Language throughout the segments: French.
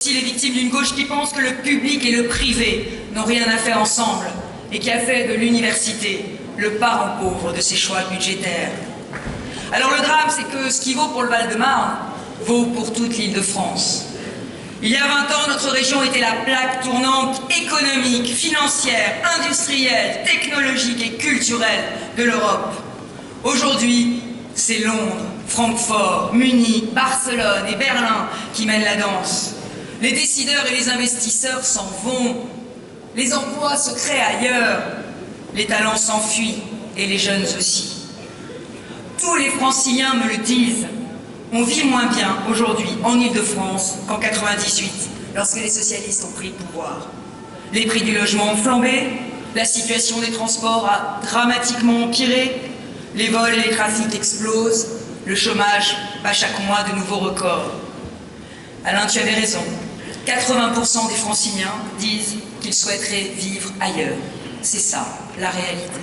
Aussi les victimes d'une gauche qui pense que le public et le privé n'ont rien à faire ensemble et qui a fait de l'université le parent pauvre de ses choix budgétaires. Alors le drame, c'est que ce qui vaut pour le Val-de-Marne vaut pour toute l'Île-de-France. Il y a 20 ans, notre région était la plaque tournante économique, financière, industrielle, technologique et culturelle de l'Europe. Aujourd'hui, c'est Londres, Francfort, Munich, Barcelone et Berlin qui mènent la danse. Les décideurs et les investisseurs s'en vont. Les emplois se créent ailleurs. Les talents s'enfuient et les jeunes aussi. Tous les Franciliens me le disent. On vit moins bien aujourd'hui en Île-de-France qu'en 98, lorsque les socialistes ont pris le pouvoir. Les prix du logement ont flambé, la situation des transports a dramatiquement empiré, les vols et les trafics explosent, le chômage bat chaque mois de nouveaux records. Alain, tu avais raison. 80% des Franciliens disent qu'ils souhaiteraient vivre ailleurs. C'est ça, la réalité.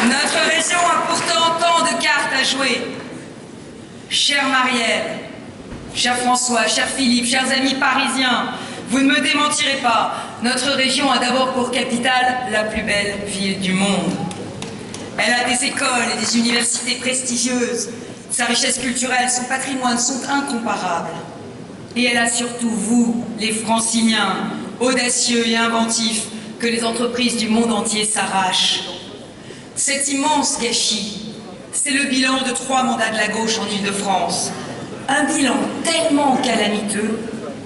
Notre région a pourtant tant de cartes à jouer. Chère Marielle, cher François, cher Philippe, chers amis parisiens, vous ne me démentirez pas, notre région a d'abord pour capitale la plus belle ville du monde. Elle a des écoles et des universités prestigieuses. Sa richesse culturelle, son patrimoine sont incomparables. Et elle a surtout vous, les Franciliens, audacieux et inventifs, que les entreprises du monde entier s'arrachent. Cet immense gâchis, c'est le bilan de 3 mandats de la gauche en Île-de-France. Un bilan tellement calamiteux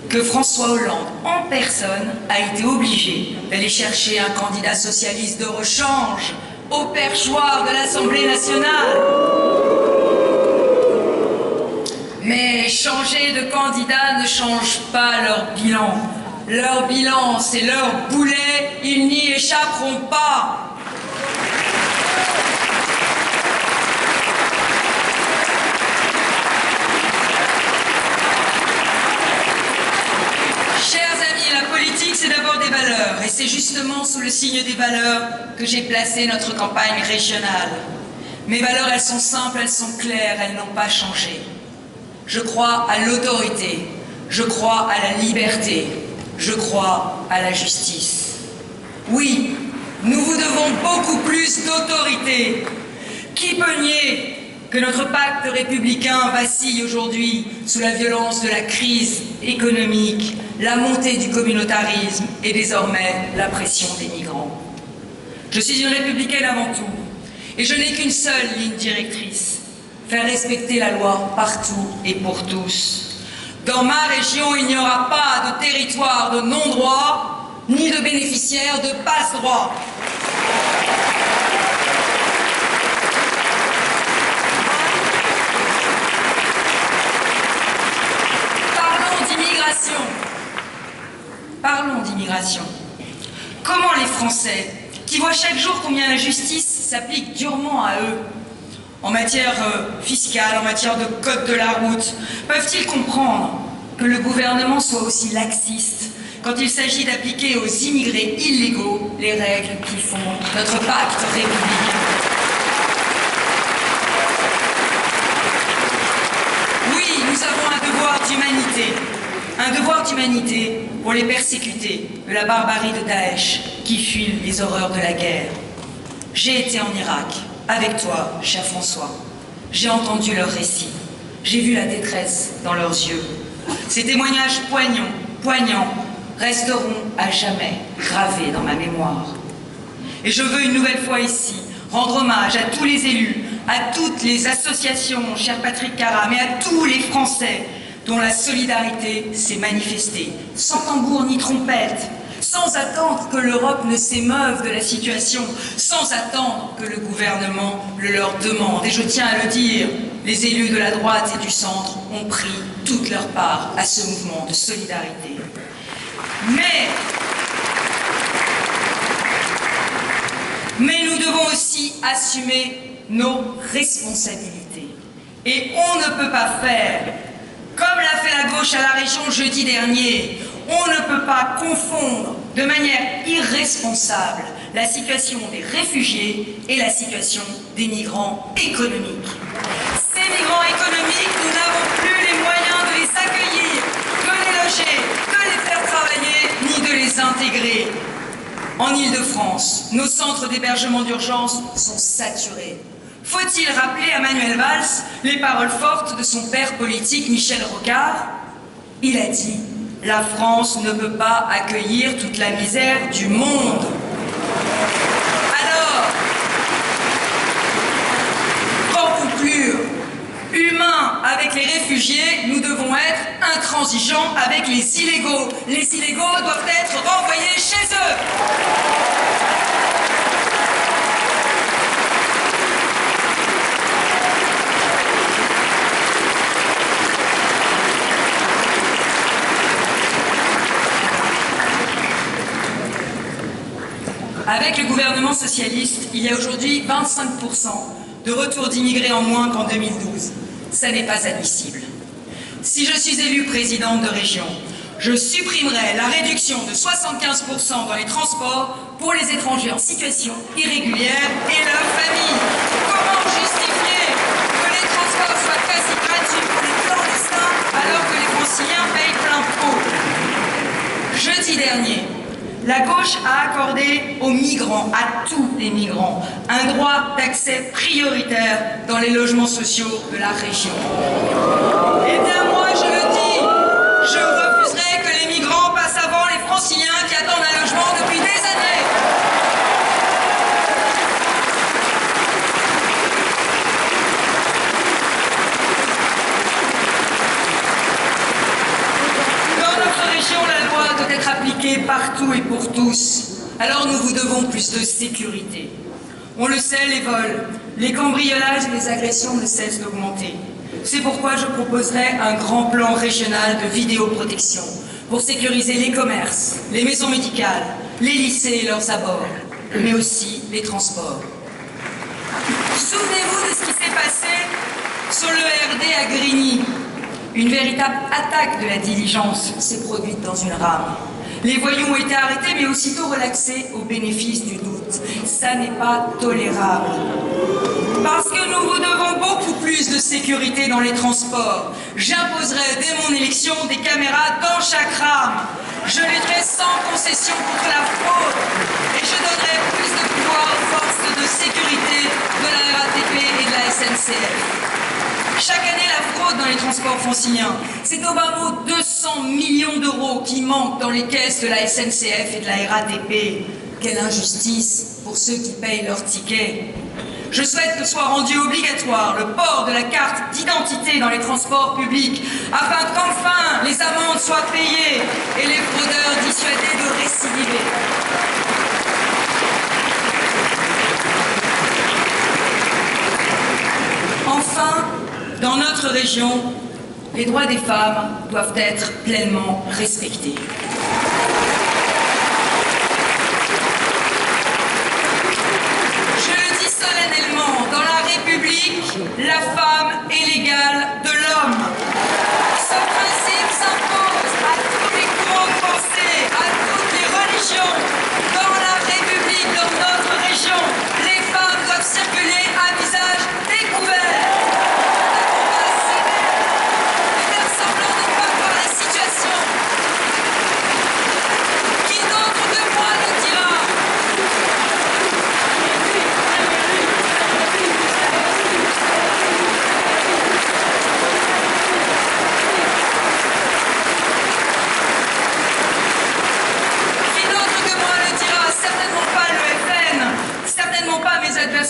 que François Hollande, en personne, a été obligé d'aller chercher un candidat socialiste de rechange au perchoir de l'Assemblée nationale. Mais changer de candidat ne change pas leur bilan. Leur bilan, c'est leur boulet, ils n'y échapperont pas. Chers amis, la politique, c'est d'abord des valeurs. Et c'est justement sous le signe des valeurs que j'ai placé notre campagne régionale. Mes valeurs, elles sont simples, elles sont claires, elles n'ont pas changé. Je crois à l'autorité, je crois à la liberté, je crois à la justice. Oui, nous vous devons beaucoup plus d'autorité. Qui peut nier que notre pacte républicain vacille aujourd'hui sous la violence de la crise économique, la montée du communautarisme et désormais la pression des migrants? Je suis une républicaine avant tout, et je n'ai qu'une seule ligne directrice: faire respecter la loi partout et pour tous. Dans ma région, il n'y aura pas de territoire de non-droit, ni de bénéficiaires de passe-droit. Parlons d'immigration. Comment les Français, qui voient chaque jour combien la justice s'applique durement à eux, en matière fiscale, en matière de code de la route, peuvent-ils comprendre que le gouvernement soit aussi laxiste quand il s'agit d'appliquer aux immigrés illégaux les règles qui font notre pacte républicain? Oui, nous avons un devoir d'humanité. Un devoir d'humanité pour les persécutés de la barbarie de Daesh qui fuient les horreurs de la guerre. J'ai été en Irak, avec toi, cher François. J'ai entendu leurs récits. J'ai vu la détresse dans leurs yeux. Ces témoignages poignants, resteront à jamais gravés dans ma mémoire. Et je veux une nouvelle fois ici rendre hommage à tous les élus, à toutes les associations, cher Patrick Cara, mais à tous les Français dont la solidarité s'est manifestée, sans tambour ni trompette, sans attendre que l'Europe ne s'émeuve de la situation, sans attendre que le gouvernement le leur demande. Et je tiens à le dire, les élus de la droite et du centre ont pris toute leur part à ce mouvement de solidarité. Mais nous devons aussi assumer nos responsabilités. Et on ne peut pas faire comme l'a fait la gauche à la région jeudi dernier. On ne peut pas confondre de manière irresponsable la situation des réfugiés et la situation des migrants économiques. Ces migrants économiques, nous n'avons plus les moyens de les accueillir, de les loger, de les faire travailler, ni de les intégrer. En Île-de-France, nos centres d'hébergement d'urgence sont saturés. Faut-il rappeler à Manuel Valls les paroles fortes de son père politique Michel Rocard? Il a dit « La France ne peut pas accueillir toute la misère du monde ». Alors, pour conclure, humains avec les réfugiés, nous devons être intransigeants avec les illégaux. Les illégaux doivent être renvoyés chez eux. Avec le gouvernement socialiste, il y a aujourd'hui 25% de retour d'immigrés en moins qu'en 2012. Ça n'est pas admissible. Si je suis élue présidente de région, je supprimerai la réduction de 75% dans les transports pour les étrangers en situation irrégulière et leurs familles. Comment justifier que les transports soient quasi gratuits pour les clandestins alors que les Franciliens payent plein pot? Jeudi dernier, la gauche a accordé aux migrants, à tous les migrants, un droit d'accès prioritaire dans les logements sociaux de la région. Eh bien moi, je le dis, je refuserai que les migrants passent avant les Franciliens qui attendent un logement depuis des années. Dans notre région, la loi doit être appliquée partout et pour tous. Alors nous vous devons plus de sécurité. On le sait, les vols, les cambriolages et les agressions ne cessent d'augmenter. C'est pourquoi je proposerai un grand plan régional de vidéoprotection pour sécuriser les commerces, les maisons médicales, les lycées et leurs abords, mais aussi les transports. Souvenez-vous de ce qui s'est passé sur le RD à Grigny. Une véritable attaque de la diligence s'est produite dans une rame. Les voyous ont été arrêtés, mais aussitôt relaxés au bénéfice du doute. Ça n'est pas tolérable. Parce que nous vous devons beaucoup plus de sécurité dans les transports. J'imposerai dès mon élection des caméras dans chaque rame. Je lutterai sans concession contre la fraude. Et je donnerai plus de pouvoir aux forces de sécurité de la RATP et de la SNCF. Chaque année, la fraude dans les transports franciliens, c'est au bas mot 200 millions d'euros qui manquent dans les caisses de la SNCF et de la RATP. Quelle injustice pour ceux qui payent leurs tickets. Je souhaite que soit rendu obligatoire le port de la carte d'identité dans les transports publics, afin qu'enfin les amendes soient payées et les fraudeurs dissuadés de récidiver. Enfin, dans notre région, les droits des femmes doivent être pleinement respectés. Je le dis solennellement, dans la République, la femme est l'égale de l'homme. Ce principe s'impose à tous les courants de pensée, à toutes les religions. Dans la République, dans notre région, les femmes doivent circuler à visage découvert.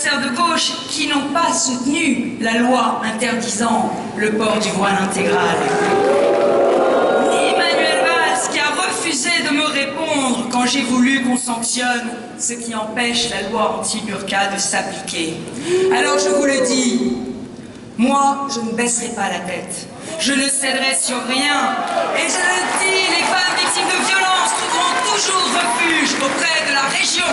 De gauche qui n'ont pas soutenu la loi interdisant le port du voile intégral. Ni Manuel Valls qui a refusé de me répondre quand j'ai voulu qu'on sanctionne ce qui empêche la loi anti-burqa de s'appliquer. Alors je vous le dis, moi je ne baisserai pas la tête. Je ne céderai sur rien. Et je le dis, les femmes victimes de violences trouveront toujours refuge auprès de la région.